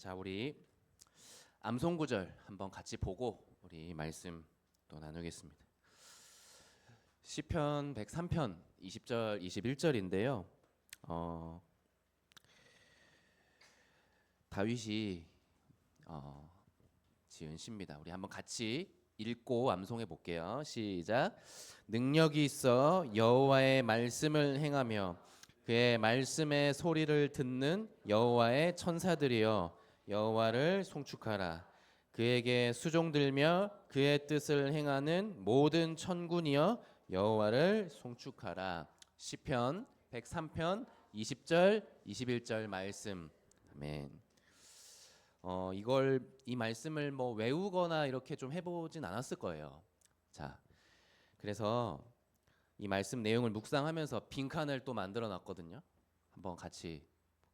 자, 우리 암송 구절 한번 같이 보고 우리 말씀 또 나누겠습니다. 시편 103편 20절 21절인데요. 다윗이 지은 시입니다. 우리 한번 같이 읽고 암송해 볼게요. 시작. 능력이 있어 여호와의 말씀을 행하며 그의 말씀의 소리를 듣는 여호와의 천사들이여 여호와를 송축하라. 그에게 수종들며 그의 뜻을 행하는 모든 천군이여 여호와를 송축하라. 시편 103편 20절 21절 말씀. 아멘. 이 말씀을 뭐 외우거나 이렇게 좀 해보진 않았을 거예요. 자, 그래서 이 말씀 내용을 묵상하면서 빈칸을 또 만들어 놨거든요. 한번 같이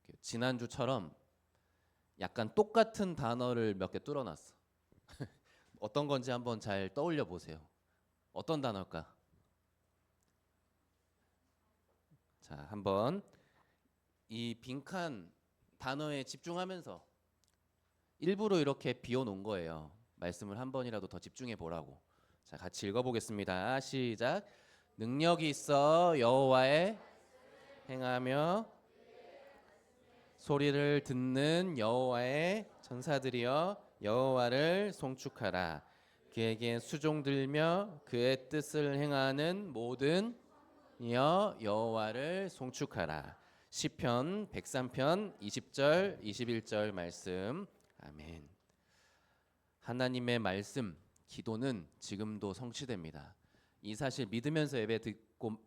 볼게요. 지난주처럼 약간 똑같은 단어를 몇 개 뚫어놨어. 어떤 건지 한번 잘 떠올려 보세요. 어떤 단어일까? 자, 한번 이 빈칸 단어에 집중하면서 일부러 이렇게 비워놓은 거예요. 말씀을 한 번이라도 더 집중해 보라고. 자, 같이 읽어보겠습니다. 시작. 능력이 있어 여호와의 행하며 소리를 듣는 여호와의 천사들이여 여호와를 송축하라. 그에게 수종들며 그의 뜻을 행하는 모든 이여 여호와를 송축하라. 시편 103편 20절 21절 말씀. 아멘. 하나님의 말씀, 기도는 지금도 성취됩니다. 이 사실 믿으면서 예배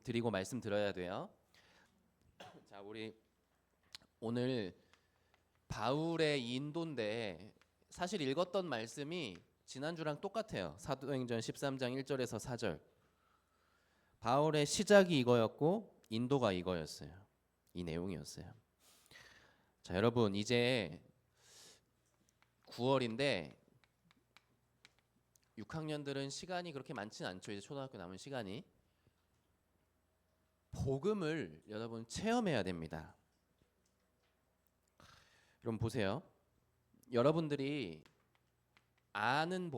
드리고 말씀 들어야 돼요. 자, 우리 오늘 바울의 인도인데 사실 읽었던 말씀이 지난주랑 똑같아요. 사도행전 13장 1절에서 4절. 바울의 시작이 이거였고 인도가 이거였어요. 이 내용이었어요. 자, 여러분 이제 9월인데 6학년들은 시간이 그렇게 많지는 않죠. 이제 초등학교 남은 시간이. 복음을 여러분 체험해야 됩니다. 여러분 보세요. 여러분들이 아는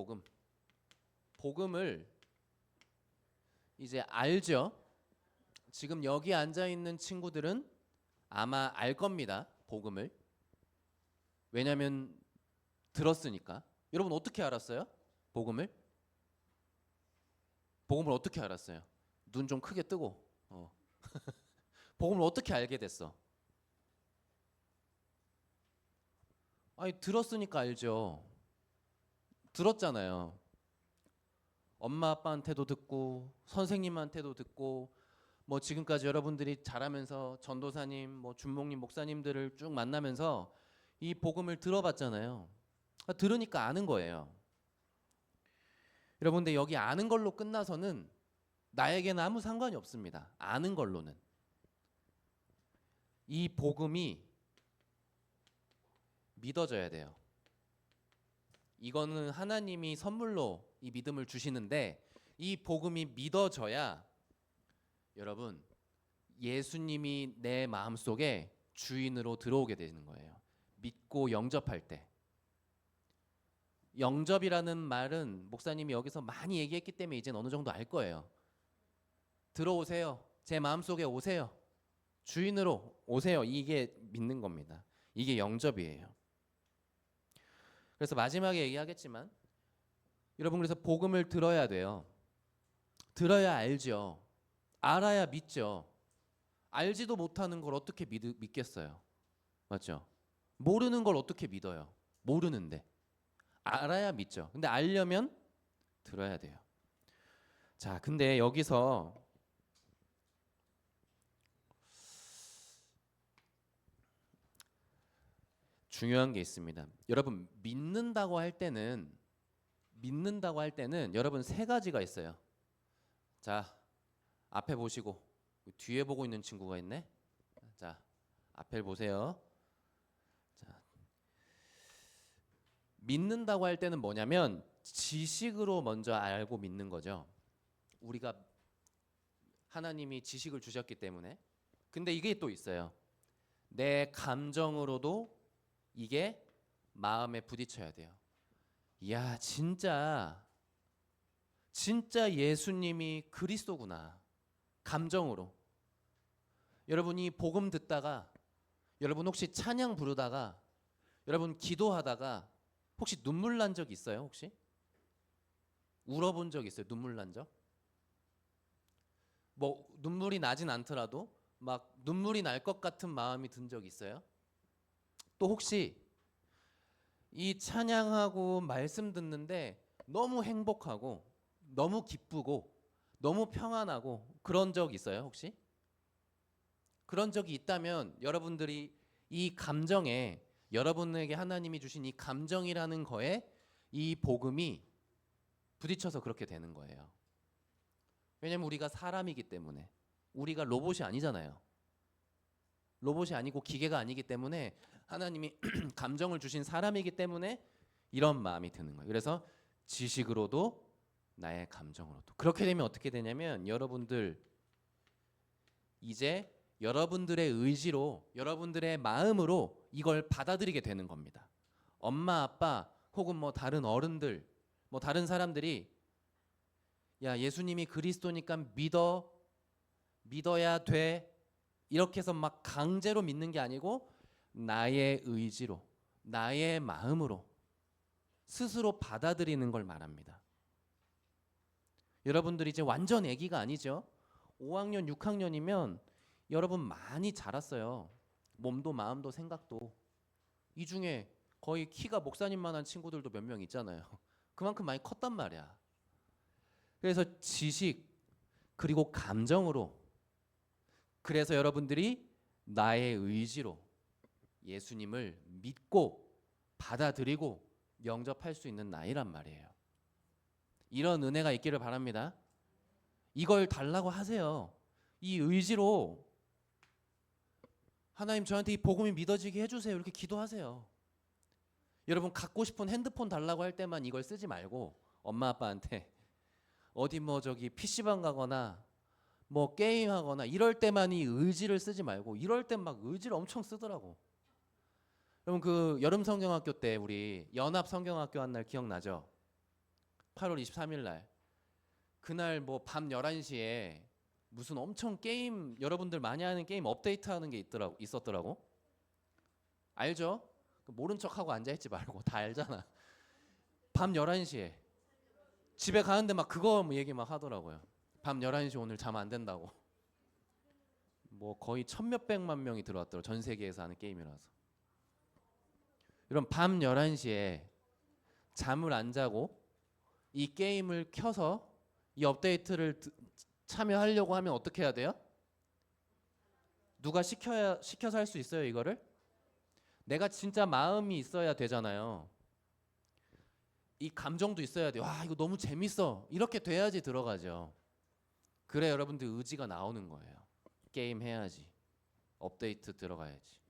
복음을 이제 알죠. 지금 여기 앉아 있는 친구들은 아마 알 겁니다. 복음을. 왜냐하면 들었으니까. 여러분 어떻게 알았어요? 복음을 어떻게 알았어요? 눈 좀 크게 뜨고. 복음을 어떻게 알게 됐어? 아니 들었으니까 알죠. 들었잖아요. 엄마 아빠한테도 듣고 선생님한테도 듣고 뭐 지금까지 여러분들이 자라면서 전도사님, 뭐 준목님, 목사님들을 쭉 만나면서 이 복음을 들어봤잖아요. 들으니까 아는 거예요. 여러분들 여기 아는 걸로 끝나서는 나에게는 아무 상관이 없습니다. 아는 걸로는. 이 복음이 믿어져야 돼요. 이거는 하나님이 선물로 이 믿음을 주시는데 이 복음이 믿어져야 여러분 예수님이 내 마음속에 주인으로 들어오게 되는 거예요. 믿고 영접할 때. 영접이라는 말은 목사님이 여기서 많이 얘기했기 때문에 이제는 어느 정도 알 거예요. 들어오세요. 제 마음속에 오세요. 주인으로 오세요. 이게 믿는 겁니다. 이게 영접이에요. 그래서 마지막에 얘기하겠지만 여러분 그래서 복음을 들어야 돼요. 들어야 알죠. 알아야 믿죠. 알지도 못하는 걸 어떻게 믿겠어요? 맞죠? 모르는 걸 어떻게 믿어요? 모르는데. 알아야 믿죠. 근데 알려면 들어야 돼요. 자, 근데 여기서 중요한 게 있습니다. 여러분 믿는다고 할 때는 여러분 세 가지가 있어요. 자, 앞에 보시고 뒤에 보고 있는 친구가 있네. 자, 앞에 보세요. 자, 믿는다고 할 때는 뭐냐면 지식으로 먼저 알고 믿는 거죠. 우리가 하나님이 지식을 주셨기 때문에. 근데 이게 또 있어요. 내 감정으로도 이게 마음에 부딪혀야 돼요. 이야, 진짜 예수님이 그리스도구나. 감정으로. 여러분이 복음 듣다가, 여러분 혹시 찬양 부르다가, 여러분 기도하다가 혹시 눈물 난 적 있어요? 혹시? 울어본 적 있어요? 눈물 난 적? 뭐 눈물이 나진 않더라도 막 눈물이 날 것 같은 마음이 든 적 있어요? 또 혹시 이 찬양하고 말씀 듣는데 너무 행복하고 너무 기쁘고 너무 평안하고 그런 적 있어요? 혹시? 그런 적이 있다면 여러분들이 이 감정에, 여러분에게 하나님이 주신 이 감정이라는 거에 이 복음이 부딪혀서 그렇게 되는 거예요. 왜냐면 우리가 사람이기 때문에. 우리가 로봇이 아니잖아요. 로봇이 아니고 기계가 아니기 때문에 하나님이 감정을 주신 사람이기 때문에 이런 마음이 드는 거예요. 그래서 지식으로도 나의 감정으로도. 그렇게 되면 어떻게 되냐면 여러분들 이제 여러분들의 의지로, 여러분들의 마음으로 이걸 받아들이게 되는 겁니다. 엄마, 아빠 혹은 뭐 다른 어른들, 뭐 다른 사람들이 야, 예수님이 그리스도니까 믿어야 돼. 이렇게 해서 막 강제로 믿는 게 아니고 나의 의지로, 나의 마음으로 스스로 받아들이는 걸 말합니다. 여러분들이 이제 완전 아기가 아니죠. 5학년, 6학년이면 여러분 많이 자랐어요. 몸도 마음도 생각도. 이 중에 거의 키가 목사님만한 친구들도 몇 명 있잖아요. 그만큼 많이 컸단 말이야. 그래서 지식 그리고 감정으로, 그래서 여러분들이 나의 의지로 예수님을 믿고 받아들이고 영접할 수 있는 나이란 말이에요. 이런 은혜가 있기를 바랍니다. 이걸 달라고 하세요. 이 의지로 하나님 저한테 이 복음이 믿어지게 해주세요. 이렇게 기도하세요. 여러분 갖고 싶은 핸드폰 달라고 할 때만 이걸 쓰지 말고 엄마 아빠한테 어디 뭐 저기 PC방 가거나 뭐 게임하거나 이럴 때만 이 의지를 쓰지 말고 이럴 땐 막 의지를 엄청 쓰더라고. 여러분 그 여름 성경학교 때 우리 연합 성경학교 한 날 기억나죠? 8월 23일 날. 그날 뭐 밤 11시에 무슨 엄청 게임, 여러분들 많이 하는 게임 업데이트하는 게 있었더라고. 알죠? 모른 척하고 앉아있지 말고 다 알잖아. 밤 11시에 집에 가는데 막 그거 얘기 막 하더라고요. 밤 11시 오늘 잠 안 된다고. 뭐 거의 천몇백만 명이 들어왔더라고요. 전 세계에서 하는 게임이라서. 이런 밤 11시에 잠을 안 자고 이 게임을 켜서 이 업데이트를 참여하려고 하면 어떻게 해야 돼요? 누가 시켜서 할 수 있어요, 이거를? 내가 진짜 마음이 있어야 되잖아요. 이 감정도 있어야 돼요. 와, 이거 너무 재밌어. 이렇게 돼야지 들어가죠. 그래 여러분들 의지가 나오는 거예요. 게임 해야지. 업데이트 들어가야지.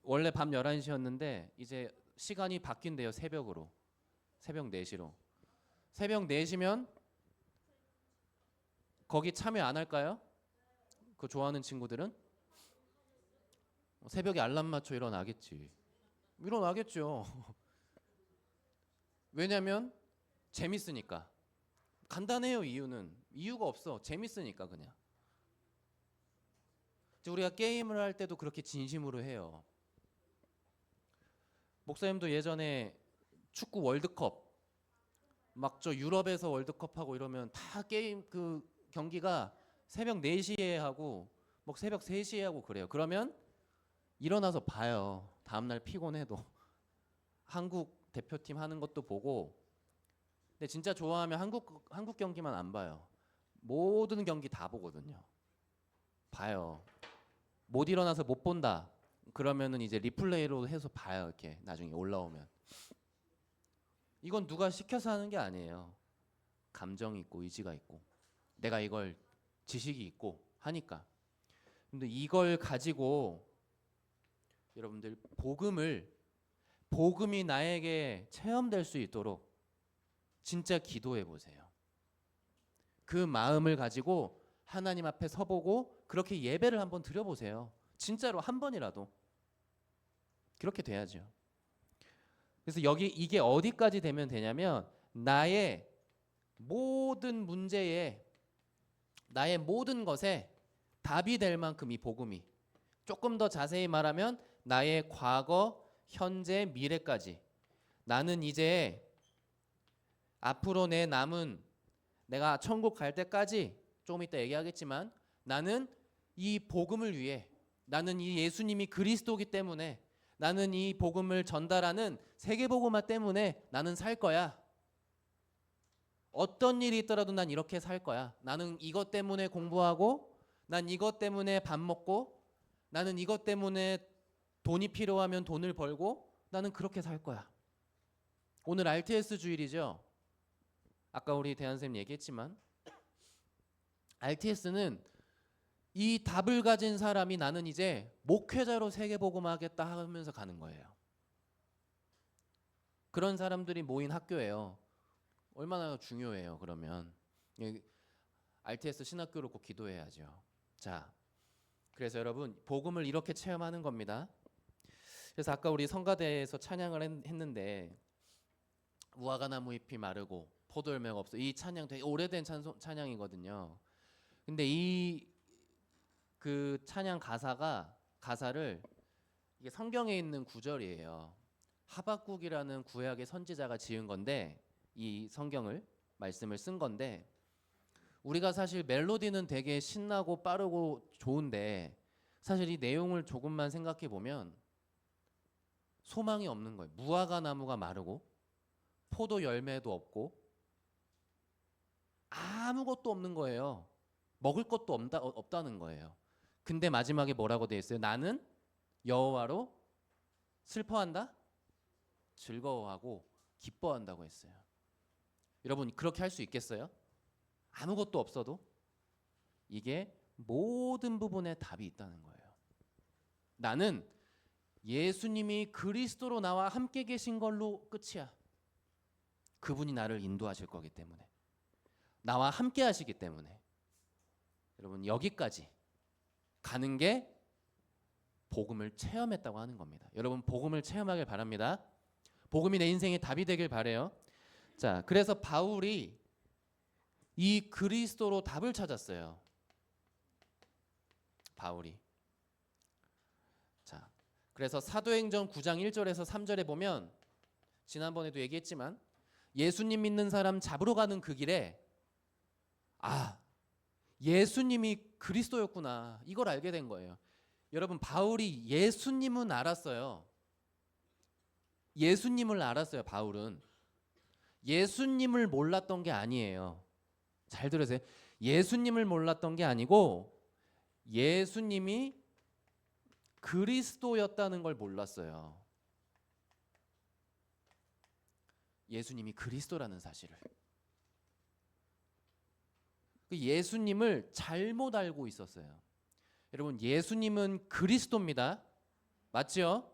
원래 밤 11시였는데 이제 시간이 바뀐대요. 새벽으로. 새벽 4시로. 새벽 4시면 거기 참여 안 할까요? 그거 좋아하는 친구들은? 새벽에 알람 맞춰 일어나겠지. 일어나겠죠. 왜냐면 재밌으니까. 간단해요. 이유가 없어. 재밌으니까 그냥. 우리가 게임을 할 때도 그렇게 진심으로 해요. 목사님도 예전에 축구 월드컵 막 저 유럽에서 월드컵 하고 이러면 다 게임 그 경기가 새벽 4시에 하고 뭐 새벽 3시에 하고 그래요. 그러면 일어나서 봐요. 다음날 피곤해도 한국 대표팀 하는 것도 보고. 근데 진짜 좋아하면 한국 경기만 안 봐요. 모든 경기 다 보거든요. 봐요. 못 일어나서 못 본다. 그러면은 이제 리플레이로 해서 봐요. 이렇게 나중에 올라오면. 이건 누가 시켜서 하는 게 아니에요. 감정이 있고 의지가 있고 내가 이걸 지식이 있고 하니까. 근데 이걸 가지고 여러분들 복음이 나에게 체험될 수 있도록 진짜 기도해 보세요. 그 마음을 가지고 하나님 앞에 서보고 그렇게 예배를 한번 드려보세요. 진짜로 한 번이라도. 그렇게 돼야죠. 그래서 여기 이게 어디까지 되면 되냐면 나의 모든 문제에 나의 모든 것에 답이 될 만큼 이 복음이 조금 더 자세히 말하면 나의 과거, 현재, 미래까지 나는 이제 앞으로 내 남은 내가 천국 갈 때까지 조금 이따 얘기하겠지만 나는 이 복음을 위해 나는 이 예수님이 그리스도이기 때문에 나는 이 복음을 전달하는 세계복음화 때문에 나는 살 거야. 어떤 일이 있더라도 난 이렇게 살 거야. 나는 이것 때문에 공부하고 난 이것 때문에 밥 먹고 나는 이것 때문에 돈이 필요하면 돈을 벌고 나는 그렇게 살 거야. 오늘 RTS 주일이죠. 아까 우리 대한쌤 얘기했지만 RTS는 이 답을 가진 사람이 나는 이제 목회자로 세계복음하겠다 하면서 가는 거예요. 그런 사람들이 모인 학교예요. 얼마나 중요해요. 그러면 RTS 신학교로 꼭 기도해야죠. 자, 그래서 여러분 복음을 이렇게 체험하는 겁니다. 그래서 아까 우리 성가대에서 찬양을 했는데 무화과 나무 잎이 마르고 포도 열매가 없어. 이 찬양 되게 오래된 찬양이거든요. 근데 이 그 찬양 가사를 이게 성경에 있는 구절이에요. 하박국이라는 구약의 선지자가 지은 건데 이 성경을 말씀을 쓴 건데 우리가 사실 멜로디는 되게 신나고 빠르고 좋은데 사실 이 내용을 조금만 생각해 보면 소망이 없는 거예요. 무화과 나무가 마르고 포도 열매도 없고 아무것도 없는 거예요. 먹을 것도 없다는 거예요. 근데 마지막에 뭐라고 돼 있어요? 나는 여호와로 슬퍼한다? 즐거워하고 기뻐한다고 했어요. 여러분 그렇게 할 수 있겠어요? 아무것도 없어도? 이게 모든 부분에 답이 있다는 거예요. 나는 예수님이 그리스도로 나와 함께 계신 걸로 끝이야. 그분이 나를 인도하실 거기 때문에 나와 함께 하시기 때문에 여러분 여기까지 가는 게 복음을 체험했다고 하는 겁니다. 여러분 복음을 체험하길 바랍니다. 복음이 내 인생의 답이 되길 바래요. 자, 그래서 바울이 이 그리스도로 답을 찾았어요. 바울이. 자, 그래서 사도행전 9장 1절에서 3절에 보면 지난번에도 얘기했지만 예수님 믿는 사람 잡으러 가는 그 길에 예수님이 그리스도였구나 이걸 알게 된 거예요. 여러분 바울이 예수님은 알았어요. 예수님을 알았어요. 바울은 예수님을 몰랐던 게 아니에요. 잘 들으세요. 예수님을 몰랐던 게 아니고 예수님이 그리스도였다는 걸 몰랐어요. 예수님이 그리스도라는 사실을. 예수님을 잘못 알고 있었어요. 여러분 예수님은 그리스도입니다. 맞죠?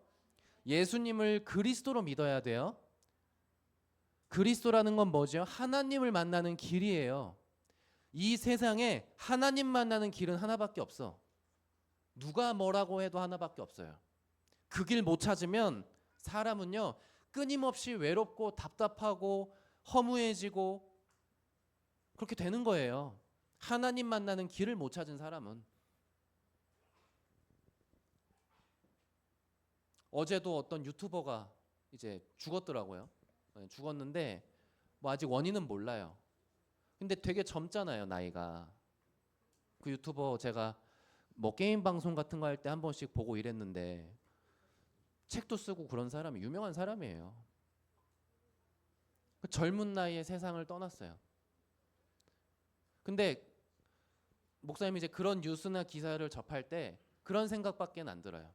예수님을 그리스도로 믿어야 돼요. 그리스도라는 건 뭐죠? 하나님을 만나는 길이에요. 이 세상에 하나님 만나는 길은 하나밖에 없어. 누가 뭐라고 해도 하나밖에 없어요. 그 길 못 찾으면 사람은요 끊임없이 외롭고 답답하고 허무해지고 그렇게 되는 거예요. 하나님 만나는 길을 못 찾은 사람은. 어제도 어떤 유튜버가 이제 죽었더라고요. 죽었는데 뭐 아직 원인은 몰라요. 근데 되게 젊잖아요, 나이가. 그 유튜버 제가 뭐 게임 방송 같은 거 할 때 한 번씩 보고 이랬는데 책도 쓰고 그런 사람이 유명한 사람이에요. 그 젊은 나이에 세상을 떠났어요. 근데 목사님이 이제 그런 뉴스나 기사를 접할 때 그런 생각밖에 안 들어요.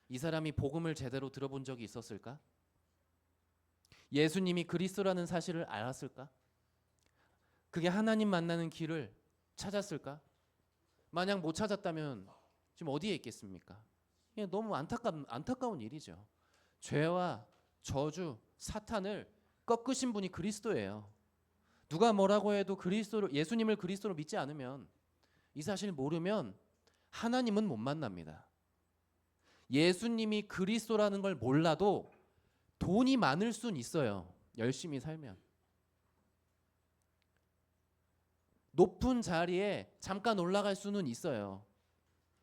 이 사람이 복음을 제대로 들어본 적이 있었을까? 예수님이 그리스도라는 사실을 알았을까? 그게 하나님 만나는 길을 찾았을까? 만약 못 찾았다면 지금 어디에 있겠습니까? 너무 안타까운 일이죠. 죄와 저주, 사탄을 꺾으신 분이 그리스도예요. 누가 뭐라고 해도 예수님을 그리스도로 믿지 않으면 이 사실을 모르면 하나님은 못 만납니다. 예수님이 그리스도라는 걸 몰라도 돈이 많을 순 있어요. 열심히 살면. 높은 자리에 잠깐 올라갈 수는 있어요.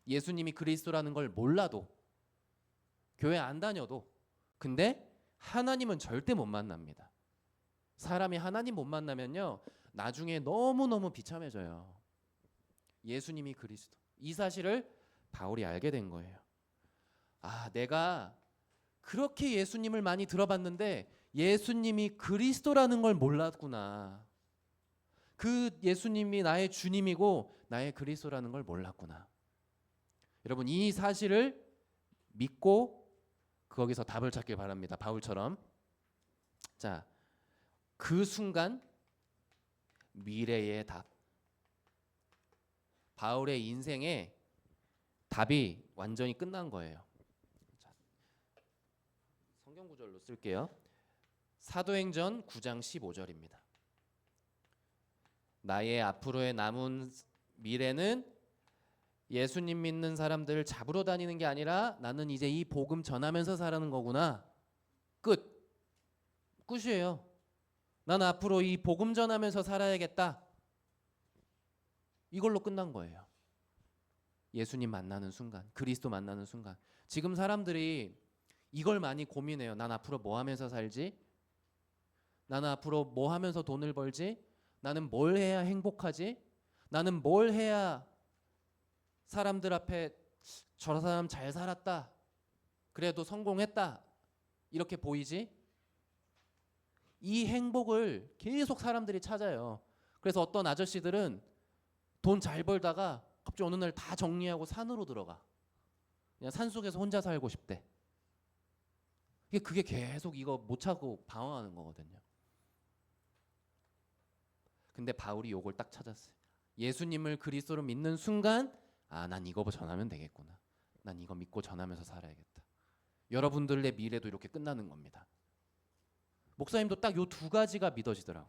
예수님이 그리스도라는 걸 몰라도, 교회 안 다녀도. 근데 하나님은 절대 못 만납니다. 사람이 하나님 못 만나면요, 나중에 너무너무 비참해져요. 예수님이 그리스도. 이 사실을 바울이 알게 된 거예요. 아, 내가 그렇게 예수님을 많이 들어봤는데 예수님이 그리스도라는 걸 몰랐구나. 그 예수님이 나의 주님이고 나의 그리스도라는 걸 몰랐구나. 여러분, 이 사실을 믿고 거기서 답을 찾길 바랍니다. 바울처럼. 자, 그 순간 미래의 답. 바울의 인생에 답이 완전히 끝난 거예요. 자, 성경 구절로 쓸게요. 사도행전 9장 15절입니다. 나의 앞으로의 남은 미래는 예수님 믿는 사람들을 잡으러 다니는 게 아니라 나는 이제 이 복음 전하면서 살아는 거구나. 끝이에요. 나는 앞으로 이 복음 전하면서 살아야겠다. 이걸로 끝난 거예요. 예수님 만나는 순간, 그리스도 만나는 순간. 지금 사람들이 이걸 많이 고민해요. 난 앞으로 뭐 하면서 살지? 나는 앞으로 뭐 하면서 돈을 벌지? 나는 뭘 해야 행복하지? 나는 뭘 해야 사람들 앞에 저 사람 잘 살았다, 그래도 성공했다, 이렇게 보이지? 이 행복을 계속 사람들이 찾아요. 그래서 어떤 아저씨들은 돈 잘 벌다가 갑자기 어느 날 다 정리하고 산으로 들어가. 그냥 산속에서 혼자 살고 싶대. 그게 계속 이거 못 찾고 방황하는 거거든요. 근데 바울이 요걸 딱 찾았어요. 예수님을 그리스도로 믿는 순간, 아, 난 이거 전하면 되겠구나. 난 이거 믿고 전하면서 살아야겠다. 여러분들의 미래도 이렇게 끝나는 겁니다. 목사님도 딱 요 두 가지가 믿어지더라고.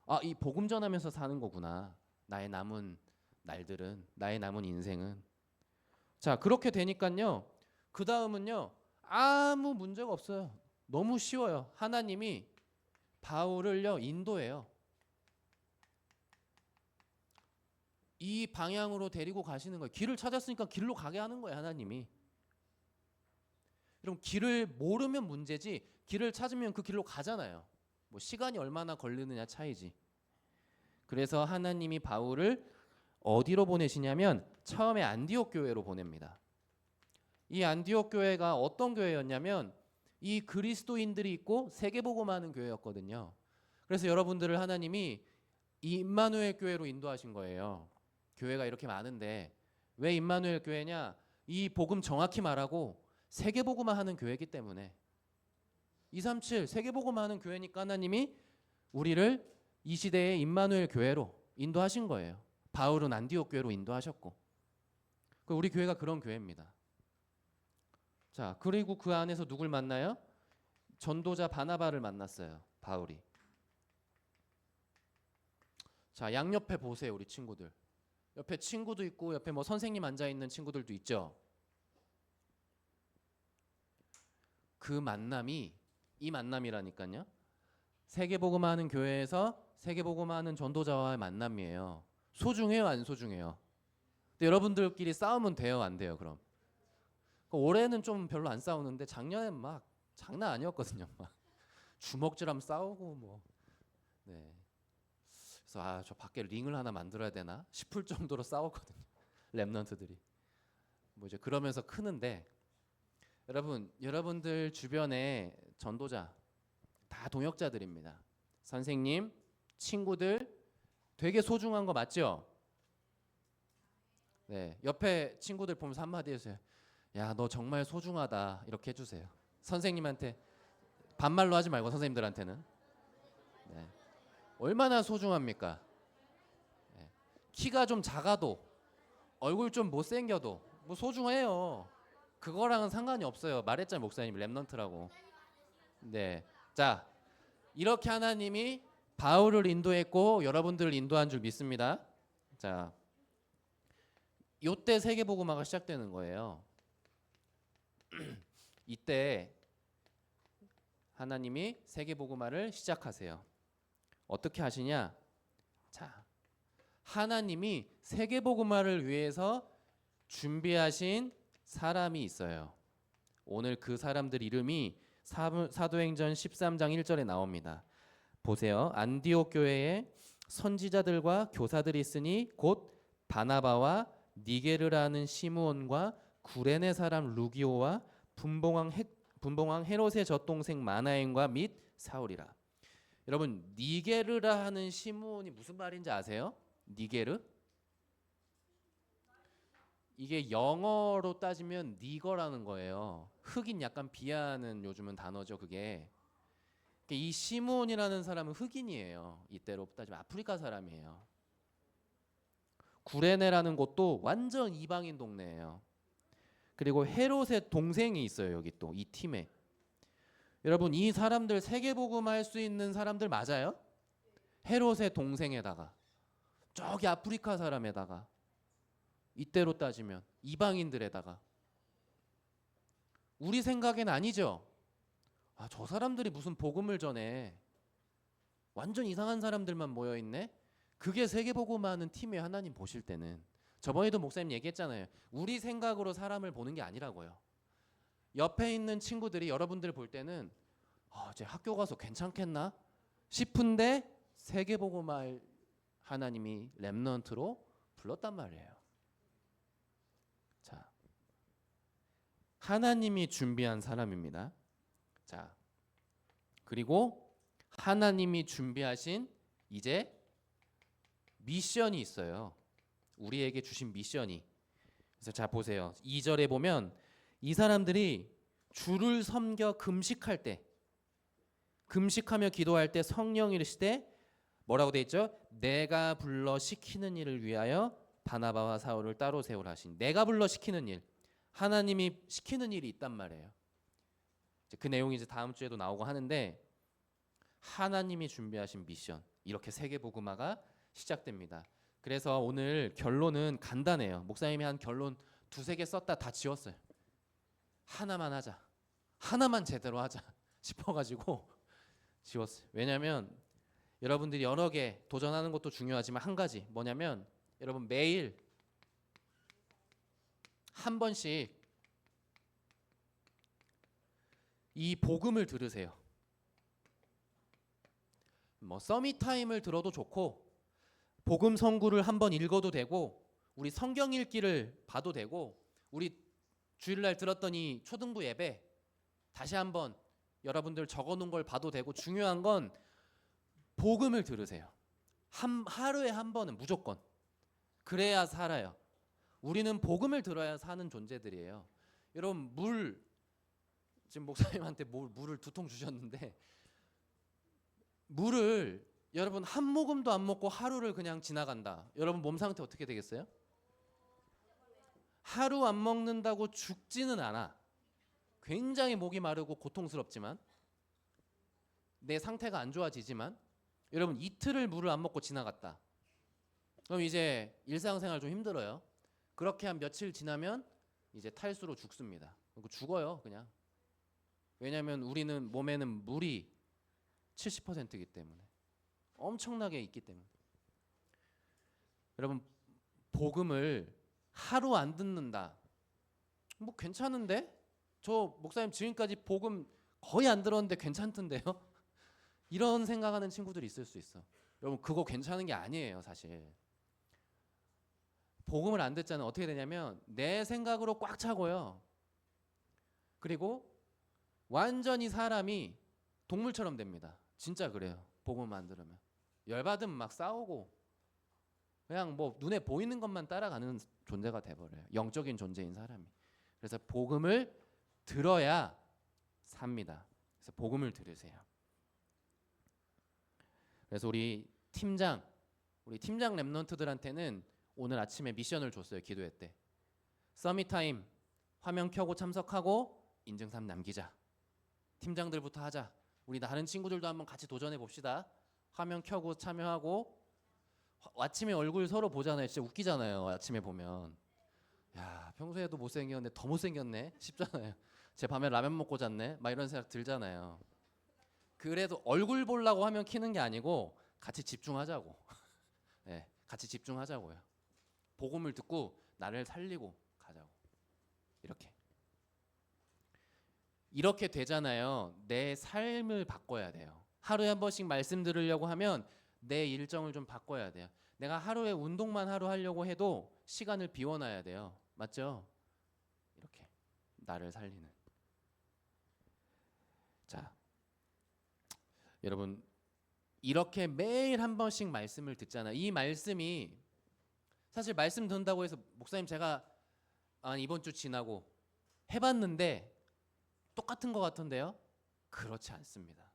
아, 이 복음 전하면서 사는 거구나. 나의 남은 날들은, 나의 남은 인생은. 자, 그렇게 되니까요, 그 다음은요, 아무 문제가 없어요. 너무 쉬워요. 하나님이 바울을요 인도해요. 이 방향으로 데리고 가시는 거예요. 길을 찾았으니까 길로 가게 하는 거예요, 하나님이. 여러분, 길을 모르면 문제지 길을 찾으면 그 길로 가잖아요. 뭐 시간이 얼마나 걸리느냐 차이지. 그래서 하나님이 바울을 어디로 보내시냐면 처음에 안디옥 교회로 보냅니다. 이 안디옥 교회가 어떤 교회였냐면 이 그리스도인들이 있고 세계복음하는 교회였거든요. 그래서 여러분들을 하나님이 이 임마누엘 교회로 인도하신 거예요. 교회가 이렇게 많은데 왜 임마누엘 교회냐? 이 복음 정확히 말하고 세계복음화하는 교회이기 때문에. 237 세계복음화하는 교회니까 하나님이 우리를 이 시대의 임마누엘 교회로 인도하신 거예요. 바울은 안디옥 교회로 인도하셨고, 우리 교회가 그런 교회입니다. 자, 그리고 그 안에서 누굴 만나요? 전도자 바나바를 만났어요, 바울이. 자, 양옆에 보세요, 우리 친구들. 옆에 친구도 있고 옆에 뭐 선생님 앉아 있는 친구들도 있죠. 그 만남이 이 만남이라니까요. 세계복음화하는 교회에서 세계복음화하는 전도자와의 만남이에요. 소중해요, 안 소중해요? 근데 여러분들끼리 싸우면 돼요, 안 돼요? 그럼 올해는 좀 별로 안 싸우는데 작년엔 막 장난 아니었거든요. 막 주먹질하면 싸우고 뭐. 네. 그래서 저 밖에 링을 하나 만들어야 되나 싶을 정도로 싸웠거든요. 랩런트들이. 뭐 이제 그러면서 크는데, 여러분들 주변에 전도자 다 동역자들입니다. 선생님, 친구들 되게 소중한 거 맞죠? 네, 옆에 친구들 보면서 한마디 해주세요. 야, 너 정말 소중하다, 이렇게 해주세요. 선생님한테 반말로 하지 말고 선생님들한테는. 네. 얼마나 소중합니까? 네. 키가 좀 작아도 얼굴 좀 못생겨도 뭐 소중해요. 그거랑은 상관이 없어요. 말했잖아요, 목사님 랩넌트라고. 네, 자, 이렇게 하나님이 바울을 인도했고 여러분들을 인도한 줄 믿습니다. 자, 요때 세계복음화가 시작되는 거예요. 이때 하나님이 세계복음화를 시작하세요. 어떻게 하시냐? 자, 하나님이 세계복음화를 위해서 준비하신 사람이 있어요. 오늘 그 사람들 이름이 사도행전 13장 1절에 나옵니다. 보세요. 안디옥 교회에 선지자들과 교사들이 있으니 곧 바나바와 니게르라는 시므온과 구레네 사람 루기오와 분봉왕 헤롯의 젖동생 마나엔과 및 사울이라. 여러분, 니게르라 하는 시므온이 무슨 말인지 아세요? 니게르? 이게 영어로 따지면 니거라는 거예요. 흑인 약간 비하하는 요즘은 단어죠, 그게. 이 시므온이라는 사람은 흑인이에요. 이때로 따지면 아프리카 사람이에요. 구레네라는 곳도 완전 이방인 동네예요. 그리고 헤롯의 동생이 있어요. 여기 또 이 팀에. 여러분, 이 사람들 세계복음화 할 수 있는 사람들 맞아요? 헤롯의 동생에다가 저기 아프리카 사람에다가 이때로 따지면 이방인들에다가 우리 생각엔 아니죠. 저 사람들이 무슨 복음을 전해. 완전 이상한 사람들만 모여있네. 그게 세계복음화하는 팀이에요. 하나님 보실 때는. 저번에도 목사님 얘기했잖아요. 우리 생각으로 사람을 보는 게 아니라고요. 옆에 있는 친구들이 여러분들 볼 때는 쟤 학교 가서 괜찮겠나 싶은데 세계복음화 하나님이 렘넌트로 불렀단 말이에요. 자, 하나님이 준비한 사람입니다. 자, 그리고 하나님이 준비하신 이제 미션이 있어요. 우리에게 주신 미션이. 그래서 자 보세요. 2절에 보면 이 사람들이 주를 섬겨 금식할 때, 금식하며 기도할 때 성령이 이르시되 뭐라고 돼 있죠? 내가 불러 시키는 일을 위하여 바나바와 사울을 따로 세우라 하신. 내가 불러 시키는 일, 하나님이 시키는 일이 있단 말이에요. 그 내용이 이제 다음 주에도 나오고 하는데 하나님이 준비하신 미션, 이렇게 세계복음화가 시작됩니다. 그래서 오늘 결론은 간단해요. 목사님이 한 결론 두세 개 썼다 다 지웠어요. 하나만 하자, 하나만 제대로 하자 싶어가지고 지웠어요. 왜냐하면 여러분들이 여러 개 도전하는 것도 중요하지만 한 가지 뭐냐면 여러분 매일 한 번씩 이 복음을 들으세요. 뭐 서밋타임을 들어도 좋고 복음 성구를 한번 읽어도 되고 우리 성경 읽기를 봐도 되고 우리 주일날 들었던 이 초등부 예배 다시 한번 여러분들 적어놓은 걸 봐도 되고 중요한 건 복음을 들으세요. 하루에 한 번은 무조건. 그래야 살아요. 우리는 복음을 들어야 사는 존재들이에요. 여러분 지금 목사님한테 물을 2통 주셨는데 물을 여러분 한 모금도 안 먹고 하루를 그냥 지나간다. 여러분 몸 상태 어떻게 되겠어요? 하루 안 먹는다고 죽지는 않아. 굉장히 목이 마르고 고통스럽지만 내 상태가 안 좋아지지만 여러분 이틀을 물을 안 먹고 지나갔다. 그럼 이제 일상생활 좀 힘들어요. 그렇게 한 며칠 지나면 이제 탈수로 죽습니다. 죽어요 그냥. 왜냐하면 우리는 몸에는 물이 70%이기 때문에 엄청나게 있기 때문에. 여러분 복음을 하루 안 듣는다. 뭐 괜찮은데? 저 목사님 지금까지 복음 거의 안 들었는데 괜찮던데요? 이런 생각하는 친구들이 있을 수 있어. 여러분 그거 괜찮은 게 아니에요 사실. 복음을 안 듣자는 어떻게 되냐면 내 생각으로 꽉 차고요. 그리고 완전히 사람이 동물처럼 됩니다. 진짜 그래요. 복음 안 들으면 열받으면 막 싸우고 그냥 뭐 눈에 보이는 것만 따라가는 존재가 돼버려요. 영적인 존재인 사람이. 그래서 복음을 들어야 삽니다. 그래서 복음을 들으세요. 그래서 우리 팀장 랩런트들한테는 오늘 아침에 미션을 줬어요. 기도회 때 서밋타임 화면 켜고 참석하고 인증사진 남기자. 팀장들부터 하자. 우리 다른 친구들도 한번 같이 도전해 봅시다. 화면 켜고 참여하고 아침에 얼굴 서로 보잖아요. 진짜 웃기잖아요. 아침에 보면 야 평소에도 못생겼는데 더 못생겼네 싶잖아요. 제 밤에 라면 먹고 잤네 막 이런 생각 들잖아요. 그래도 얼굴 보려고 하면 키는 게 아니고 같이 집중하자고. 네, 같이 집중하자고요. 복음을 듣고 나를 살리고 가자고. 이렇게 되잖아요. 내 삶을 바꿔야 돼요. 하루에 한 번씩 말씀 들으려고 하면 내 일정을 좀 바꿔야 돼요. 내가 하루에 운동만 하루 하려고 해도 시간을 비워놔야 돼요. 맞죠? 이렇게 나를 살리는. 자, 여러분 이렇게 매일 한 번씩 말씀을 듣잖아요. 이 말씀이 사실 말씀 듣는다고 해서 목사님 제가 이번 주 지나고 해봤는데 똑같은 것 같은데요? 그렇지 않습니다.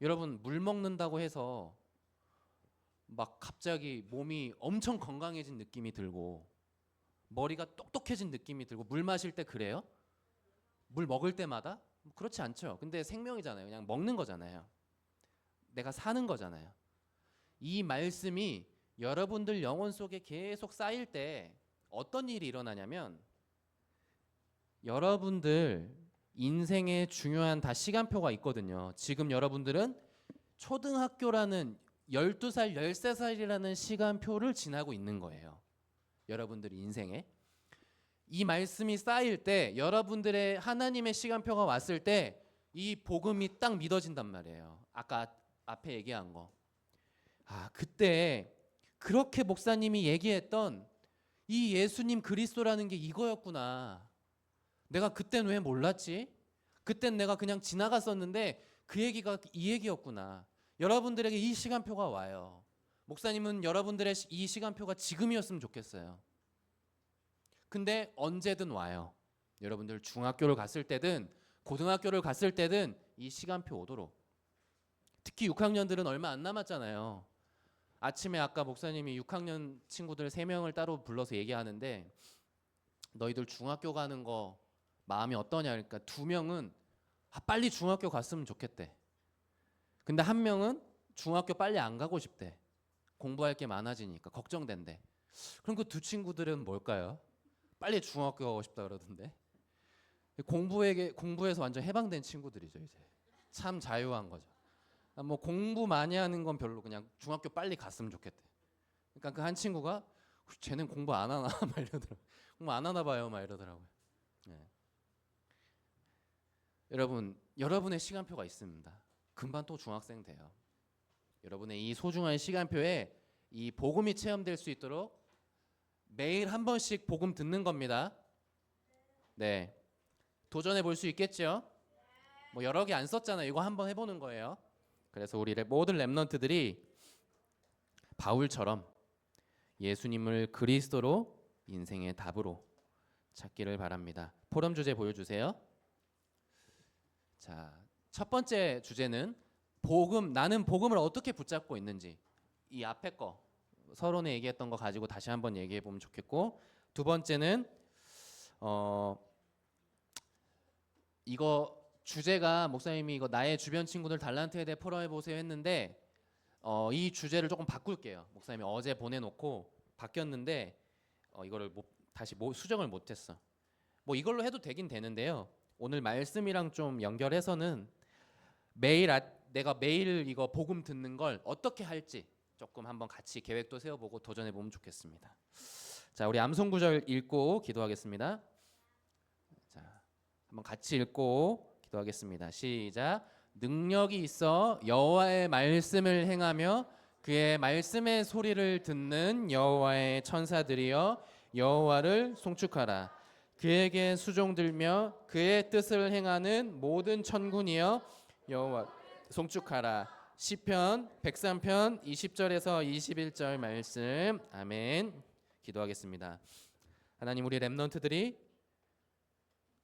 여러분 물 먹는다고 해서 막 갑자기 몸이 엄청 건강해진 느낌이 들고 머리가 똑똑해진 느낌이 들고 물 마실 때 그래요? 물 먹을 때마다? 그렇지 않죠. 근데 생명이잖아요. 그냥 먹는 거잖아요. 내가 사는 거잖아요. 이 말씀이 여러분들 영혼 속에 계속 쌓일 때 어떤 일이 일어나냐면 여러분들 인생에 중요한 다 시간표가 있거든요. 지금 여러분들은 초등학교라는 12살, 13살이라는 시간표를 지나고 있는 거예요. 여러분들 인생에. 이 말씀이 쌓일 때 여러분들의 하나님의 시간표가 왔을 때 이 복음이 딱 믿어진단 말이에요. 아까 앞에 얘기한 거. 그때 그렇게 목사님이 얘기했던 이 예수님 그리스도라는 게 이거였구나. 내가 그땐 왜 몰랐지? 그땐 내가 그냥 지나갔었는데 그 얘기가 이 얘기였구나. 여러분들에게 이 시간표가 와요. 목사님은 여러분들의 이 시간표가 지금이었으면 좋겠어요. 근데 언제든 와요. 여러분들 중학교를 갔을 때든 고등학교를 갔을 때든 이 시간표 오도록. 특히 6학년들은 얼마 안 남았잖아요. 아침에 아까 목사님이 6학년 친구들 3명을 따로 불러서 얘기하는데 너희들 중학교 가는 거 마음이 어떠냐 그러니까 2명은 빨리 중학교 갔으면 좋겠대. 근데 1명은 중학교 빨리 안 가고 싶대. 공부할 게 많아지니까 걱정된대. 그럼 그 2친구들은 뭘까요? 빨리 중학교 가고 싶다 그러던데. 공부에서 완전 해방된 친구들이죠 이제. 참 자유한 거죠. 뭐 공부 많이 하는 건 별로 그냥 중학교 빨리 갔으면 좋겠대. 그러니까 그 한 친구가 쟤는 공부 안 하나 막 이러더라고. 공부 안 하나 봐요 막 이러더라고요. 네. 여러분, 여러분의 시간표가 있습니다. 금방 또 중학생 돼요. 여러분의 이 소중한 시간표에 이 복음이 체험될 수 있도록 매일 한 번씩 복음 듣는 겁니다. 네, 도전해 볼 수 있겠죠? 뭐 여러 개 안 썼잖아요. 이거 한번 해보는 거예요. 그래서 우리 모든 랩런트들이 바울처럼 예수님을 그리스도로 인생의 답으로 찾기를 바랍니다. 포럼 주제 보여주세요. 자, 첫 번째 주제는 복음, 나는 복음을 어떻게 붙잡고 있는지. 이 앞에 거 서론에 얘기했던 거 가지고 다시 한번 얘기해 보면 좋겠고, 두 번째는 이거 주제가 목사님이 이거 나의 주변 친구들 달란트에 대해 포럼해 보세요 했는데 이 주제를 조금 바꿀게요. 목사님이 어제 보내놓고 바뀌었는데 이거를 다시 수정을 못했어. 뭐 이걸로 해도 되긴 되는데요. 오늘 말씀이랑 좀 연결해서는 내가 매일 이거 복음 듣는 걸 어떻게 할지 조금 한번 같이 계획도 세워보고 도전해 보면 좋겠습니다. 자, 우리 암송 구절 읽고 기도하겠습니다. 자, 한번 같이 읽고 기도하겠습니다. 시작. 능력이 있어 여호와의 말씀을 행하며 그의 말씀의 소리를 듣는 여호와의 천사들이여 여호와를 송축하라. 그에게 수종들며 그의 뜻을 행하는 모든 천군이여 여호와 송축하라. 시편 103편 20절에서 21절 말씀. 아멘. 기도하겠습니다. 하나님, 우리 렘넌트들이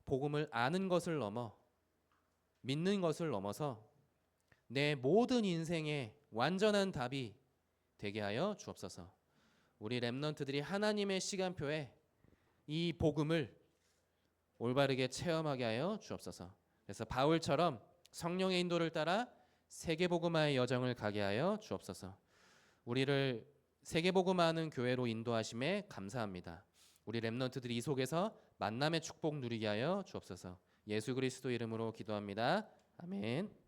복음을 아는 것을 넘어 믿는 것을 넘어서 내 모든 인생에 완전한 답이 되게 하여 주옵소서. 우리 렘넌트들이 하나님의 시간표에 이 복음을 올바르게 체험하게 하여 주옵소서. 그래서 바울처럼 성령의 인도를 따라 세계복음화의 여정을 가게 하여 주옵소서. 우리를 세계복음화하는 교회로 인도하심에 감사합니다. 우리 렘넌트들이 이 속에서 만남의 축복 누리게 하여 주옵소서. 예수 그리스도 이름으로 기도합니다. 아멘.